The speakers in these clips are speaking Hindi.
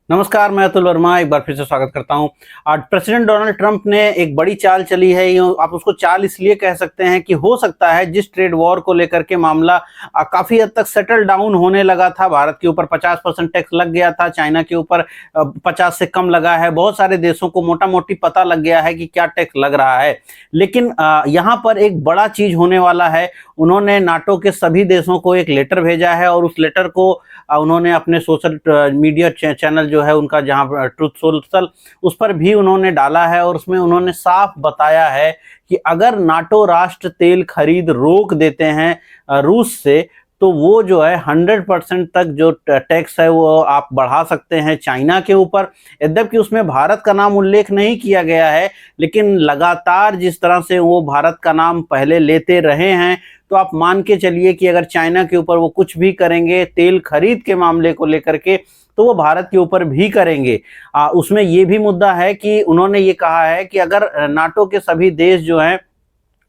नमस्कार, मैं अतुल वर्मा एक बार फिर से स्वागत करता हूं। आज प्रेसिडेंट डोनाल्ड ट्रंप ने एक बड़ी चाल चली है। आप उसको चाल इसलिए कह सकते हैं कि हो सकता है जिस ट्रेड वॉर को लेकर के मामला काफी हद तक सेटल डाउन होने लगा था। भारत के ऊपर 50% टैक्स लग गया था, चाइना के ऊपर 50 से कम लगा है। बहुत सारे देशों को मोटा मोटी पता लग गया है कि क्या टैक्स लग रहा है। लेकिन यहाँ पर एक बड़ा चीज होने वाला है। उन्होंने नाटो के सभी देशों को एक लेटर भेजा है और उस लेटर को उन्होंने अपने सोशल मीडिया चैनल जो है उनका, जहां ट्रुथ सोशल, उस पर भी उन्होंने डाला है और उसमें उन्होंने साफ बताया है कि अगर नाटो राष्ट्र तेल खरीद रोक देते हैं रूस से, तो वो जो है 100% तक जो टैक्स है वो आप बढ़ा सकते हैं चाइना के ऊपर। यद्यपि उसमें भारत का नाम उल्लेख नहीं किया गया है, लेकिन लगातार जिस तरह से वो भारत का नाम पहले लेते रहे हैं, तो आप मान के चलिए कि अगर चाइना के ऊपर वो कुछ भी करेंगे तेल खरीद के मामले को लेकर के, तो वो भारत के ऊपर भी करेंगे। उसमें ये भी मुद्दा है कि उन्होंने ये कहा है कि अगर नाटो के सभी देश जो हैं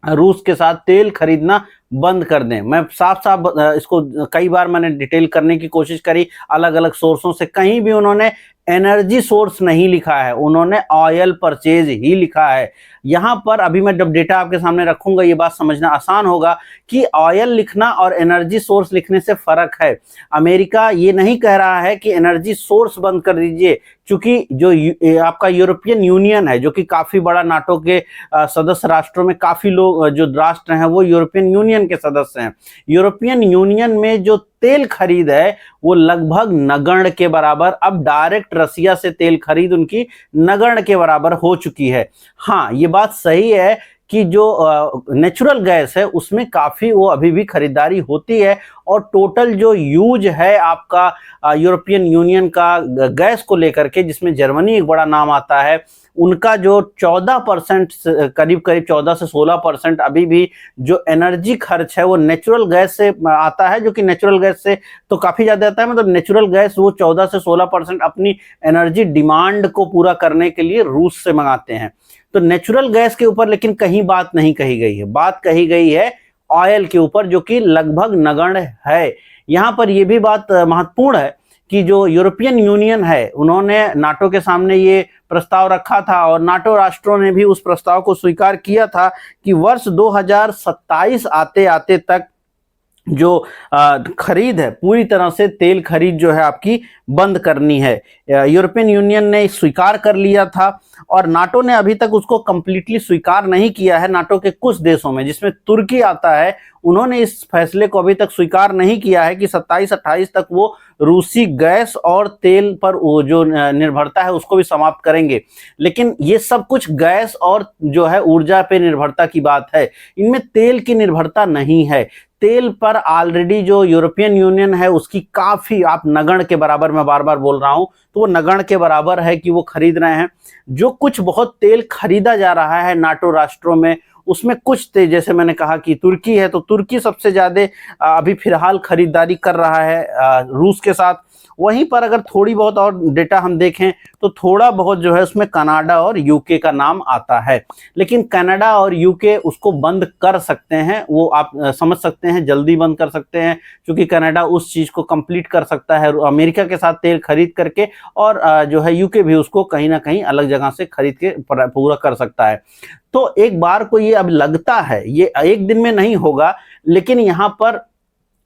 रूस के साथ तेल खरीदना बंद कर दें। मैं साफ साफ इसको कई बार मैंने डिटेल करने की कोशिश करी अलग अलग सोर्सों से, कहीं भी उन्होंने एनर्जी सोर्स नहीं लिखा है, उन्होंने ऑयल परचेज ही लिखा है। यहाँ पर अभी मैं जब डेटा आपके सामने रखूंगा ये बात समझना आसान होगा कि ऑयल लिखना और एनर्जी सोर्स लिखने से फर्क है। अमेरिका ये नहीं कह रहा है कि एनर्जी सोर्स बंद कर दीजिए, क्योंकि जो आपका यूरोपियन यूनियन है, जो कि काफी बड़ा नाटो के सदस्य राष्ट्रों में काफी लोग जो राष्ट्र हैं वो यूरोपियन यूनियन के सदस्य हैं। यूरोपियन यूनियन में जो तेल खरीद है वो लगभग नगण्य के बराबर, अब डायरेक्ट रसिया से तेल खरीद उनकी नगण्य के बराबर हो चुकी है। हाँ, ये बात सही है कि जो नेचुरल गैस है उसमें काफी वो अभी भी खरीदारी होती है, और टोटल जो यूज है आपका यूरोपियन यूनियन का गैस को लेकर के, जिसमें जर्मनी एक बड़ा नाम आता है, उनका जो 14% करीब 14 से 16% अभी भी जो एनर्जी खर्च है वो नेचुरल गैस से आता है, जो कि नेचुरल गैस से तो काफी ज्यादा आता है। मतलब नेचुरल गैस वो 14 से 16% अपनी एनर्जी डिमांड को पूरा करने के लिए रूस से मंगाते हैं। तो नेचुरल गैस के ऊपर लेकिन कहीं बात नहीं कही गई है, बात कही गई है ऑयल के ऊपर, जो कि लगभग नगण्य है। यहाँ पर यह भी बात महत्वपूर्ण है कि जो यूरोपियन यूनियन है उन्होंने नाटो के सामने ये प्रस्ताव रखा था और नाटो राष्ट्रों ने भी उस प्रस्ताव को स्वीकार किया था कि वर्ष 2027 आते आते तक जो खरीद है पूरी तरह से तेल खरीद जो है आपकी बंद करनी है। यूरोपियन यूनियन ने स्वीकार कर लिया था और नाटो ने अभी तक उसको कंप्लीटली स्वीकार नहीं किया है। नाटो के कुछ देशों में, जिसमें तुर्की आता है, उन्होंने इस फैसले को अभी तक स्वीकार नहीं किया है कि 27-28 तक वो रूसी गैस और तेल पर जो निर्भरता है उसको भी समाप्त करेंगे। लेकिन ये सब कुछ गैस और जो है ऊर्जा पे निर्भरता की बात है, इनमें तेल की निर्भरता नहीं है। तेल पर ऑलरेडी जो यूरोपियन यूनियन है उसकी काफी, आप नगण्य के बराबर, मैं बार बार बोल रहा हूं, तो वो नगण्य के बराबर है कि वो खरीद रहे हैं। जो कुछ बहुत तेल खरीदा जा रहा है नाटो राष्ट्रों में, उसमें कुछ तेल, जैसे मैंने कहा कि तुर्की है, तो तुर्की सबसे ज्यादा अभी फिलहाल खरीदारी कर रहा है रूस के साथ। वहीं पर अगर थोड़ी बहुत और डेटा हम देखें तो थोड़ा बहुत जो है उसमें कनाडा और यूके का नाम आता है। लेकिन कनाडा और यूके उसको बंद कर सकते हैं, वो आप समझ सकते हैं, जल्दी बंद कर सकते हैं, क्योंकि कनाडा उस चीज को कंप्लीट कर सकता है अमेरिका के साथ तेल खरीद करके, और जो है यूके भी उसको कहीं ना कहीं अलग जगह से खरीद के पूरा कर सकता है। तो एक बार को ये अब लगता है, ये एक दिन में नहीं होगा, लेकिन यहाँ पर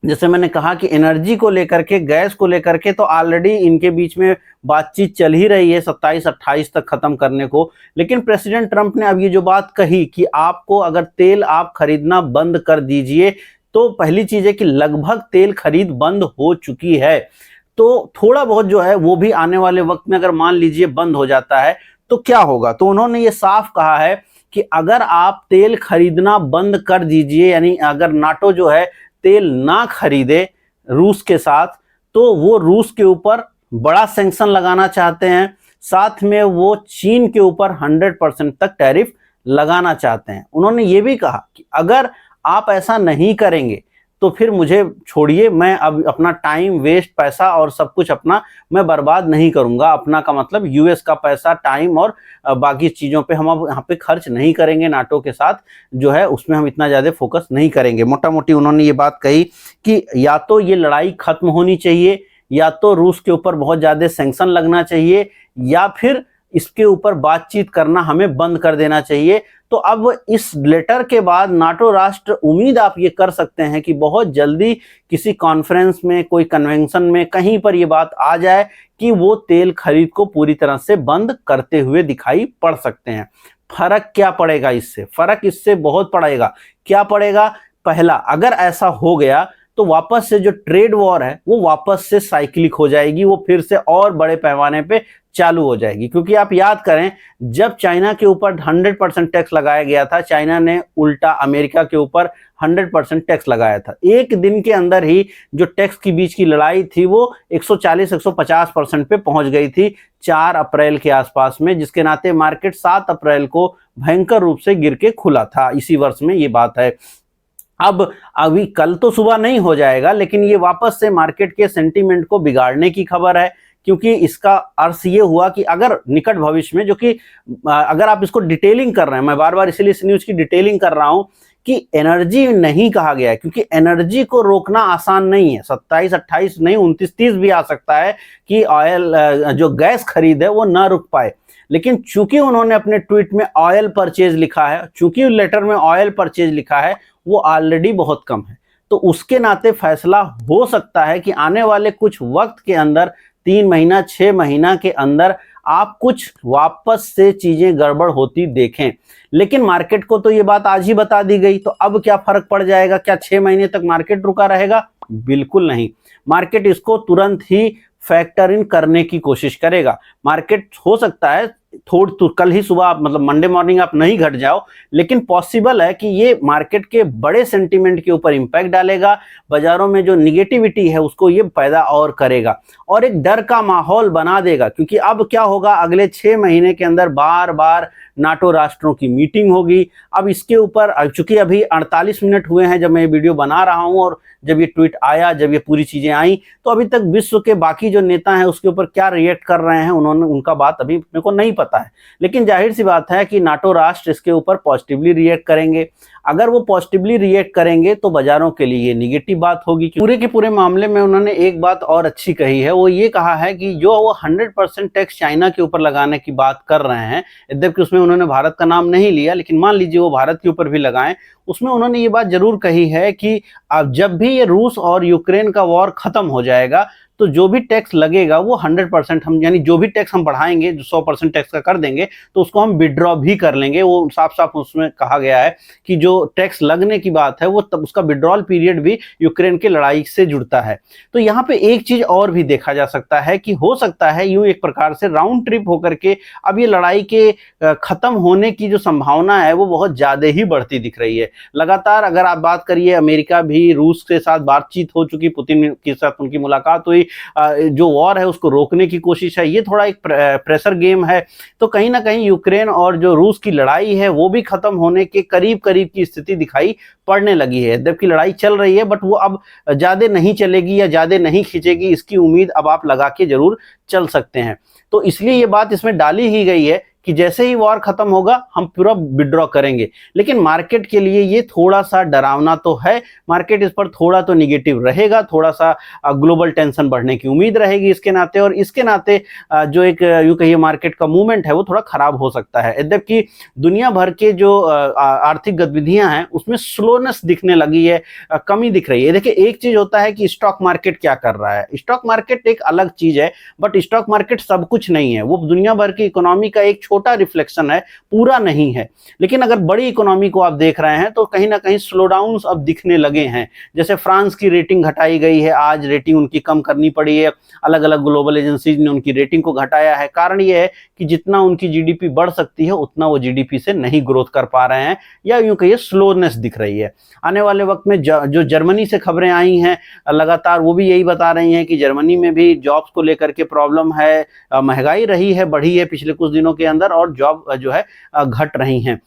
जैसे मैंने कहा कि एनर्जी को लेकर के, गैस को लेकर के, तो ऑलरेडी इनके बीच में बातचीत चल ही रही है 27-28 तक खत्म करने को। लेकिन प्रेसिडेंट ट्रंप ने अब ये जो बात कही कि आपको अगर तेल आप खरीदना बंद कर दीजिए, तो पहली चीज है कि लगभग तेल खरीद बंद हो चुकी है। तो थोड़ा बहुत जो है वो भी आने वाले वक्त में अगर मान लीजिए बंद हो जाता है तो क्या होगा। तो उन्होंने ये साफ कहा है कि अगर आप तेल खरीदना बंद कर दीजिए, यानी अगर नाटो जो है तेल ना खरीदे रूस के साथ, तो वो रूस के ऊपर बड़ा सैंक्शन लगाना चाहते हैं, साथ में वो चीन के ऊपर 100% तक टैरिफ लगाना चाहते हैं। उन्होंने ये भी कहा कि अगर आप ऐसा नहीं करेंगे तो फिर मुझे छोड़िए, मैं अब अपना टाइम वेस्ट, पैसा और सब कुछ अपना मैं बर्बाद नहीं करूंगा। अपना का मतलब यूएस का पैसा, टाइम और बाकी चीज़ों पे हम अब यहाँ पे खर्च नहीं करेंगे। नाटो के साथ जो है उसमें हम इतना ज़्यादा फोकस नहीं करेंगे। मोटा मोटी उन्होंने ये बात कही कि या तो ये लड़ाई खत्म होनी चाहिए या तो रूस के ऊपर बहुत ज्यादा सैंक्शन लगना चाहिए या फिर इसके ऊपर बातचीत करना हमें बंद कर देना चाहिए। तो अब इस लेटर के बाद नाटो राष्ट्र उम्मीद आप ये कर सकते हैं कि बहुत जल्दी किसी कॉन्फ्रेंस में, कोई कन्वेंशन में, कहीं पर ये बात आ जाए कि वो तेल खरीद को पूरी तरह से बंद करते हुए दिखाई पड़ सकते हैं। फर्क क्या पड़ेगा इससे? फर्क इससे बहुत पड़ेगा। क्या पड़ेगा? पहला, अगर ऐसा हो गया तो वापस से जो ट्रेड वॉर है वो वापस से साइक्लिक हो जाएगी, वो फिर से और बड़े पैमाने पे चालू हो जाएगी। क्योंकि आप याद करें, जब चाइना के ऊपर 100% टैक्स लगाया गया था, चाइना ने उल्टा अमेरिका के ऊपर 100% टैक्स लगाया था। एक दिन के अंदर ही जो टैक्स के बीच की लड़ाई थी वो 140-150% पे पहुंच गई थी 4 अप्रैल के आसपास में, जिसके नाते मार्केट 7 अप्रैल को भयंकर रूप से गिर के खुला था। इसी वर्ष में ये बात है। अब अभी कल तो सुबह नहीं हो जाएगा, लेकिन ये वापस से मार्केट के सेंटीमेंट को बिगाड़ने की खबर है। क्योंकि इसका अर्थ ये हुआ कि अगर निकट भविष्य में, जो कि अगर आप इसको डिटेलिंग कर रहे हैं, मैं बार बार इसीलिए इस न्यूज की डिटेलिंग कर रहा हूं कि एनर्जी नहीं कहा गया है, क्योंकि एनर्जी को रोकना आसान नहीं है। 27, 28 नहीं, 29, 30 भी आ सकता है कि ऑयल, जो गैस खरीद है वो ना रुक पाए। लेकिन चूंकि उन्होंने अपने ट्वीट में ऑयल परचेज लिखा है, चूंकि लेटर में ऑयल परचेज लिखा है, वो ऑलरेडी बहुत कम है, तो उसके नाते फैसला हो सकता है कि आने वाले कुछ वक्त के अंदर, 3 महीना 6 महीना के अंदर आप कुछ वापस से चीजें गड़बड़ होती देखें। लेकिन मार्केट को तो ये बात आज ही बता दी गई, तो अब क्या फर्क पड़ जाएगा? क्या 6 महीने तक मार्केट रुका रहेगा? बिल्कुल नहीं। मार्केट इसको तुरंत ही फैक्टर इन करने की कोशिश करेगा। मार्केट हो सकता है तो कल ही सुबह आप, मतलब मंडे मॉर्निंग आप नहीं घट जाओ, लेकिन पॉसिबल है कि ये मार्केट के बड़े सेंटीमेंट के ऊपर इंपैक्ट डालेगा। बाजारों में जो निगेटिविटी है उसको ये पैदा और करेगा और एक डर का माहौल बना देगा। क्योंकि अब क्या होगा, अगले 6 महीने के अंदर बार बार नाटो राष्ट्रों की मीटिंग होगी। अब इसके ऊपर चूंकि अभी 48 मिनट हुए हैं जब मैं ये वीडियो बना रहा हूं, और जब ये ट्वीट आया, जब ये पूरी चीजें आई, तो अभी तक विश्व के बाकी जो नेता हैं उसके ऊपर क्या रिएक्ट कर रहे हैं, उनका बात अभी मेरे को नहीं पता है। लेकिन जाहिर सी बात है कि नाटो राष्ट्र इसके ऊपर पॉजिटिवली रिएक्ट करेंगे। अगर वो पॉजिटिवली रिएक्ट करेंगे तो बाजारों के लिए ये निगेटिव बात होगी। पूरे के पूरे मामले में उन्होंने एक बात और अच्छी कही है, वो ये कहा है कि जो वो 100% टैक्स चाइना के ऊपर लगाने की बात कर रहे हैं, यद्यपि उसमें उन्होंने भारत का नाम नहीं लिया, लेकिन मान लीजिए वो भारत के ऊपर भी लगाएं, उसमें उन्होंने ये बात जरूर कही है कि अब जब भी ये रूस और यूक्रेन का वॉर खत्म हो जाएगा तो जो भी टैक्स लगेगा वो 100% हम, यानी जो भी टैक्स हम बढ़ाएंगे, जो 100% टैक्स का कर देंगे, तो उसको हम विड्रॉ भी कर लेंगे। वो साफ साफ उसमें कहा गया है कि जो टैक्स लगने की बात है वो तब उसका विड्रॉल पीरियड भी यूक्रेन की लड़ाई से जुड़ता है। तो यहाँ पे एक चीज और भी देखा जा सकता है कि हो सकता है यूं एक प्रकार से राउंड ट्रिप होकर के अब ये लड़ाई के खत्म होने की जो संभावना है वो बहुत ज्यादा ही बढ़ती दिख रही है। लगातार अगर आप बात करिए, अमेरिका भी रूस के साथ बातचीत हो चुकी, पुतिन के साथ उनकी मुलाकात हुई, जो वॉर है उसको रोकने की कोशिश है। ये थोड़ा एक प्रेशर गेम है। तो कहीं ना कहीं यूक्रेन और जो रूस की लड़ाई है वो भी खत्म होने के करीब करीब की स्थिति दिखाई पड़ने लगी है। जबकि लड़ाई चल रही है, बट वो अब ज्यादा नहीं चलेगी या ज्यादा नहीं खींचेगी, इसकी उम्मीद अब आप लगा के जरूर चल सकते हैं। तो इसलिए ये बात इसमें डाली ही गई है कि जैसे ही वॉर खत्म होगा हम पूरा विड्रॉ करेंगे। लेकिन मार्केट के लिए ये थोड़ा सा डरावना तो है। मार्केट इस पर थोड़ा तो निगेटिव रहेगा, थोड़ा सा ग्लोबल टेंशन बढ़ने की उम्मीद रहेगी इसके नाते, और इसके नाते जो एक यूं कहिए मार्केट का मूवमेंट है वो थोड़ा खराब हो सकता है। यद्यपि दुनिया भर के जो आर्थिक गतिविधियां हैं उसमें स्लोनेस दिखने लगी है, कमी दिख रही है। देखिए, एक चीज होता है कि स्टॉक मार्केट क्या कर रहा है। स्टॉक मार्केट एक अलग चीज है, बट स्टॉक मार्केट सब कुछ नहीं है। वो दुनिया भर की इकोनॉमी का एक छोटा रिफ्लेक्शन है, पूरा नहीं है। लेकिन अगर बड़ी इकोनॉमी को आप देख रहे हैं तो कहीं ना कहीं स्लो डाउन अब दिखने लगे हैं। जैसे फ्रांस की रेटिंग घटाई गई है, आज रेटिंग उनकी कम करनी पड़ी है। अलग अलग ग्लोबल एजेंसीज ने उनकी रेटिंग को घटाया है। कारण यह है कि जितना उनकी जीडीपी बढ़ सकती है उतना वो जीडीपी से नहीं ग्रोथ कर पा रहे हैं, या यूं कहिए स्लोनेस दिख रही है। आने वाले वक्त में जो जर्मनी से खबरें आई हैं लगातार, वो भी यही बता रही हैं कि जर्मनी में भी जॉब्स को लेकर के प्रॉब्लम है, महंगाई रही है, बढ़ी है पिछले कुछ दिनों के अंदर, और जॉब जो है घट रही हैं।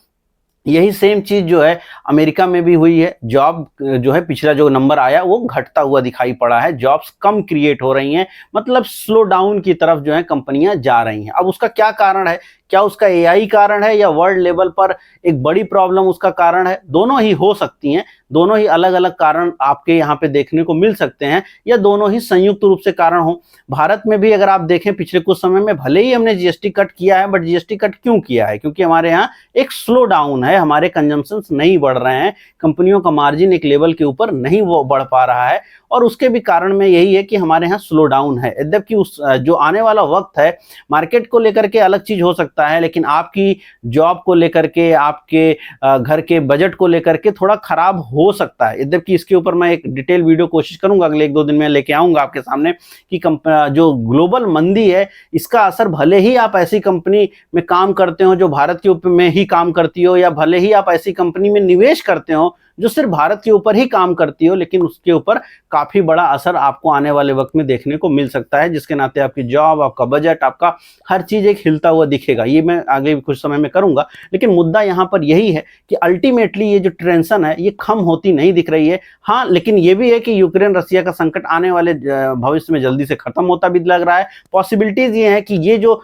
यही सेम चीज जो है अमेरिका में भी हुई है। जॉब जो है पिछला जो नंबर आया वो घटता हुआ दिखाई पड़ा है, जॉब्स कम क्रिएट हो रही हैं, मतलब स्लो डाउन की तरफ जो है कंपनियां जा रही हैं। अब उसका क्या कारण है क्या उसका एआई कारण है या वर्ल्ड लेवल पर एक बड़ी प्रॉब्लम उसका कारण है? दोनों ही हो सकती हैं, दोनों ही अलग अलग कारण आपके यहाँ पे देखने को मिल सकते हैं, या दोनों ही संयुक्त रूप से कारण हो। भारत में भी अगर आप देखें पिछले कुछ समय में भले ही हमने जीएसटी कट किया है, बट जीएसटी कट क्यों किया है? क्योंकि हमारे यहाँ एक स्लो डाउन है, हमारे कंजम्पशंस नहीं बढ़ रहे हैं, कंपनियों का मार्जिन एक लेवल के ऊपर नहीं वो बढ़ पा रहा है, और उसके भी कारण में यही है कि हमारे यहाँ स्लो डाउन है। यद्यपि उस जो आने वाला वक्त है मार्केट को लेकर के अलग चीज हो सकता है, लेकिन आपकी जॉब को लेकर के, आपके घर के बजट को लेकर के थोड़ा खराब हो सकता है। यद्यपि इसके ऊपर मैं एक डिटेल वीडियो कोशिश करूंगा अगले 1-2 दिन में लेके आऊंगा आपके सामने कि जो ग्लोबल मंदी है इसका असर, भले ही आप ऐसी कंपनी में काम करते हो जो भारत के ऊपर में ही काम करती हो, या भले ही आप ऐसी कंपनी में निवेश करते हो जो सिर्फ भारत के ऊपर ही काम करती हो, लेकिन उसके ऊपर काफी बड़ा असर आपको आने वाले वक्त में देखने को मिल सकता है, जिसके नाते आपकी जॉब, आपका बजट, आपका हर चीज एक हिलता हुआ दिखेगा। ये मैं आगे कुछ समय में करूंगा, लेकिन मुद्दा यहाँ पर यही है कि अल्टीमेटली ये जो टेंशन है ये कम होती नहीं दिख रही है। हाँ, लेकिन ये भी है कि यूक्रेन रसिया का संकट आने वाले भविष्य में जल्दी से खत्म होता भी लग रहा है। पॉसिबिलिटीज ये है कि ये जो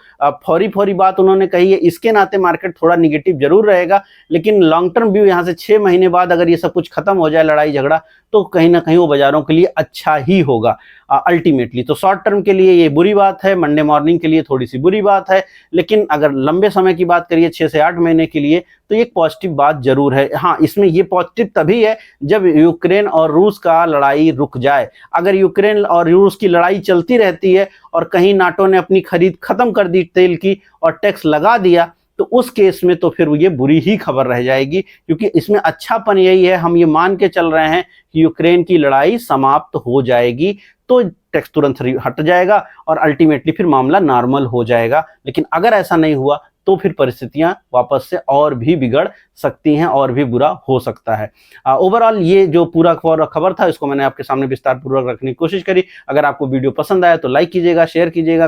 फौरी फौरी बात उन्होंने कही है इसके नाते मार्केट थोड़ा निगेटिव जरूर रहेगा, लेकिन लॉन्ग टर्म व्यू यहाँ से 6 महीने बाद अगर ये सब कुछ खत्म हो जाए, लड़ाई झगड़ा, तो कहीं ना कहीं वो बाजारों के लिए अच्छा ही होगा अल्टीमेटली। तो शॉर्ट टर्म के लिए ये बुरी बात है, मंडे मॉर्निंग के लिए थोड़ी सी बुरी बात है, लेकिन अगर लंबे समय की बात करिए 6 से 8 महीने के लिए, तो ये पॉजिटिव बात जरूर है। हाँ, इसमें ये पॉजिटिव तभी है जब यूक्रेन और रूस का लड़ाई रुक जाए। अगर यूक्रेन और रूस की लड़ाई चलती रहती है और कहीं नाटो ने अपनी खरीद खत्म कर दी तेल की और टैक्स लगा दिया, तो उस केस में तो फिर ये बुरी ही खबर रह जाएगी, क्योंकि इसमें अच्छापन यही है, हम ये मान के चल रहे हैं कि यूक्रेन की लड़ाई समाप्त हो जाएगी तो टैक्स तुरंत हट जाएगा और अल्टीमेटली फिर मामला नॉर्मल हो जाएगा। लेकिन अगर ऐसा नहीं हुआ तो फिर परिस्थितियां वापस से और भी बिगड़ सकती हैं और भी बुरा हो सकता है। ओवरऑल ये जो पूरा खबर था इसको मैंने आपके सामने विस्तार पूर्वक रखने की कोशिश करी। अगर आपको वीडियो पसंद आया तो लाइक कीजिएगा, शेयर कीजिएगा।